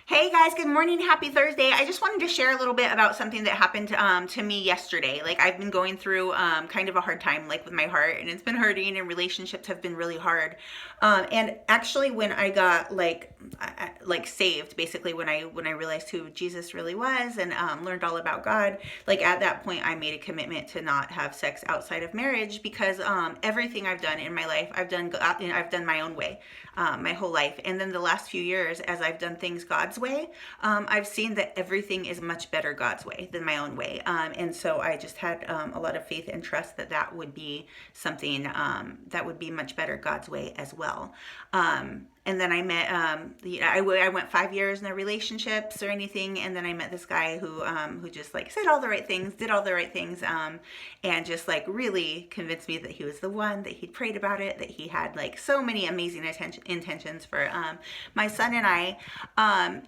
Hey guys, good morning. Happy Thursday. I just wanted to share a little bit about something that happened to me yesterday. Like I've been going through kind of a hard time like with my heart, and it's been hurting, and relationships have been really hard. And actually when I got like saved, basically when I realized who Jesus really was and learned all about God, like at that point I made a commitment to not have sex outside of marriage because everything I've done in my life, I've done my own way. My whole life. And then the last few years, as I've done things God's way, I've seen that everything is much better God's way than my own way. And so I just had a lot of faith and trust that that would be something that would be much better God's way as well. And then I met, I went 5 years in a relationships or anything, and then I met this guy who just like said all the right things, did all the right things, and just like really convinced me that he was the one, that he'd prayed about it, that he had like so many amazing intentions for my son and I,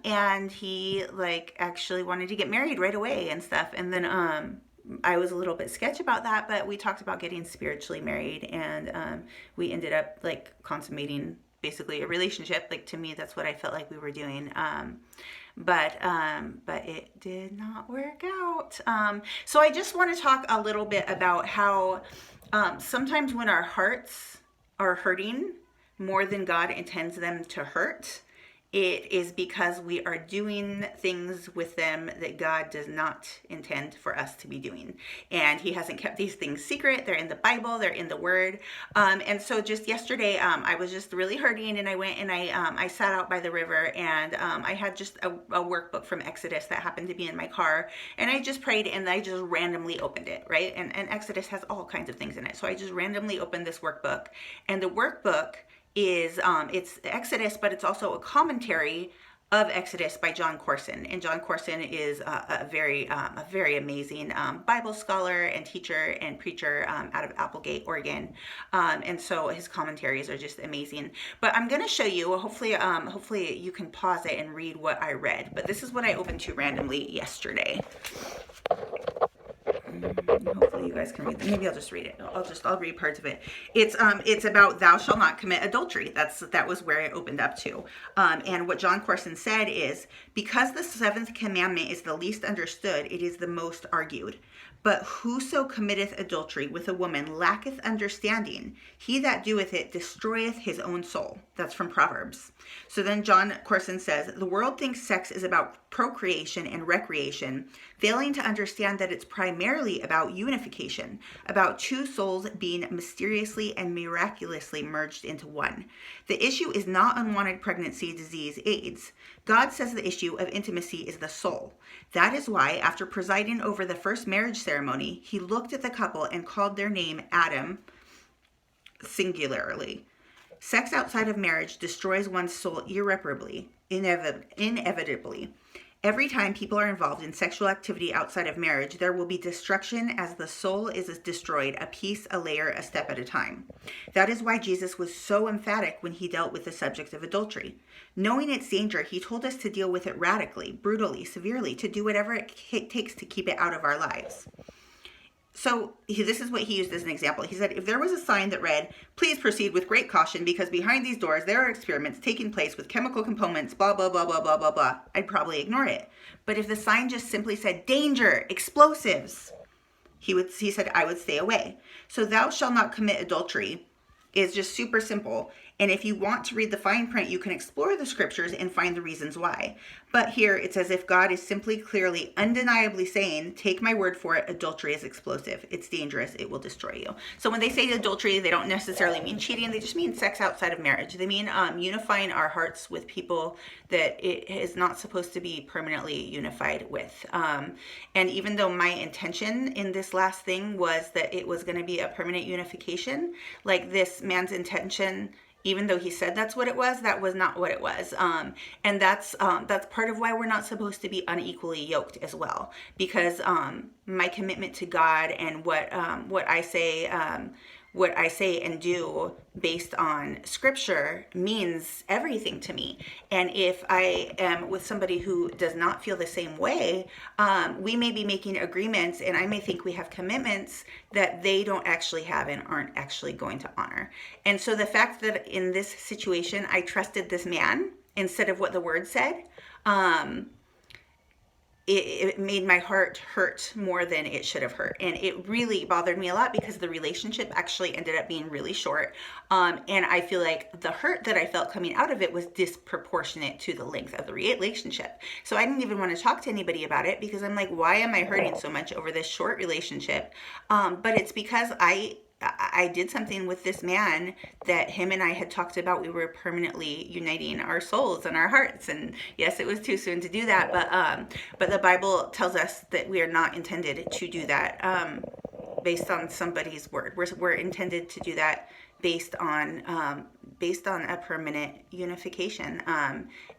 and he like actually wanted to get married right away and stuff, and then I was a little bit sketch about that, but we talked about getting spiritually married, and we ended up like consummating basically a relationship. Like to me, that's what I felt like we were doing. But it did not work out. So I just want to talk a little bit about how sometimes when our hearts are hurting more than God intends them to hurt, it is because we are doing things with them that God does not intend for us to be doing. And he hasn't kept these things secret. They're in the Bible, they're in the Word. And so just yesterday, I was just really hurting, and I went and I sat out by the river, and I had just a workbook from Exodus that happened to be in my car. And I just prayed, and I just randomly opened it, right? And Exodus has all kinds of things in it. So I just randomly opened this workbook, and the workbook is it's Exodus, but it's also a commentary of Exodus by John Corson. And John Corson is a very amazing Bible scholar and teacher and preacher out of Applegate, Oregon. And so his commentaries are just amazing. But I'm going to show you, hopefully you can pause it and read what I read. But this is what I opened to randomly yesterday. Hopefully you guys can read it. Maybe I'll just read it. I'll read parts of it. It's about thou shalt not commit adultery. That was where I opened up to. And what John Corson said is, because the seventh commandment is the least understood, it is the most argued. But whoso committeth adultery with a woman lacketh understanding. He that doeth it destroyeth his own soul. That's from Proverbs. So then John Corson says, the world thinks sex is about procreation and recreation, failing to understand that it's primarily about unification, about two souls being mysteriously and miraculously merged into one. The issue is not unwanted pregnancy, disease, AIDS. God says the issue of intimacy is the soul. That is why, after presiding over the first marriage ceremony, he looked at the couple and called their name Adam, singularly. Sex outside of marriage destroys one's soul irreparably, inevitably. Every time people are involved in sexual activity outside of marriage, there will be destruction as the soul is destroyed, a piece, a layer, a step at a time. That is why Jesus was so emphatic when he dealt with the subject of adultery. Knowing its danger, he told us to deal with it radically, brutally, severely, to do whatever it takes to keep it out of our lives. So this is what he used as an example. He said, if there was a sign that read, please proceed with great caution because behind these doors there are experiments taking place with chemical components, blah, blah, blah, blah, blah, blah, blah, I'd probably ignore it. But if the sign just simply said, danger, explosives, he said, I would stay away. So thou shalt not commit adultery is just super simple. And if you want to read the fine print, you can explore the scriptures and find the reasons why. But here it's as if God is simply, clearly, undeniably saying, take my word for it, adultery is explosive. It's dangerous. It will destroy you. So when they say adultery, they don't necessarily mean cheating. They just mean sex outside of marriage. They mean unifying our hearts with people that it is not supposed to be permanently unified with. And even though my intention in this last thing was that it was going to be a permanent unification, like this man's intention, even though he said that's what it was, that was not what it was. And that's part of why we're not supposed to be unequally yoked as well. Because my commitment to God and what I say and do based on scripture means everything to me. And if I am with somebody who does not feel the same way, we may be making agreements and I may think we have commitments that they don't actually have and aren't actually going to honor. And so the fact that in this situation, I trusted this man instead of what the word said, it made my heart hurt more than it should have hurt. And it really bothered me a lot because the relationship actually ended up being really short. And I feel like the hurt that I felt coming out of it was disproportionate to the length of the relationship. So I didn't even want to talk to anybody about it because I'm like, why am I hurting so much over this short relationship? But it's because I did something with this man that him and I had talked about. We were permanently uniting our souls and our hearts. And yes, it was too soon to do that, but the Bible tells us that we are not intended to do that based on somebody's word. We're intended to do that based on a permanent unification.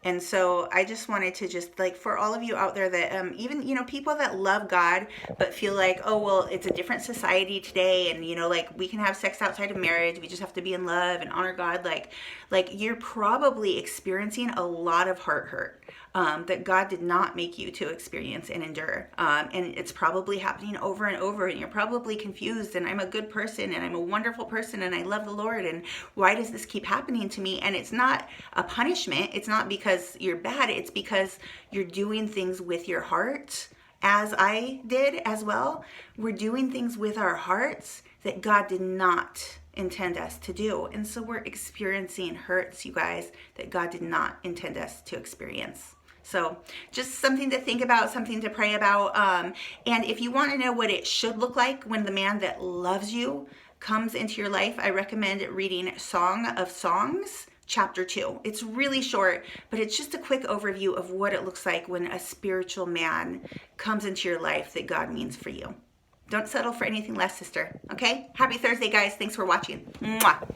And so I just wanted to just like, for all of you out there that even, you know, people that love God but feel like, oh, well, it's a different society today, and, you know, like we can have sex outside of marriage, we just have to be in love and honor God, like you're probably experiencing a lot of heart hurt that God did not make you to experience and endure. And it's probably happening over and over, and you're probably confused, and I'm a good person and I'm a wonderful person and I love the Lord, and why does this keep happening to me? And it's not a punishment. It's not because you're bad. It's because you're doing things with your heart, as I did as well. We're doing things with our hearts that God did not intend us to do. And so we're experiencing hurts, you guys, that God did not intend us to experience. So just something to think about, something to pray about. And if you want to know what it should look like when the man that loves you comes into your life, I recommend reading Song of Songs, chapter 2. It's really short, but it's just a quick overview of what it looks like when a spiritual man comes into your life that God means for you. Don't settle for anything less, sister. Okay? Happy Thursday, guys. Thanks for watching. Mwah.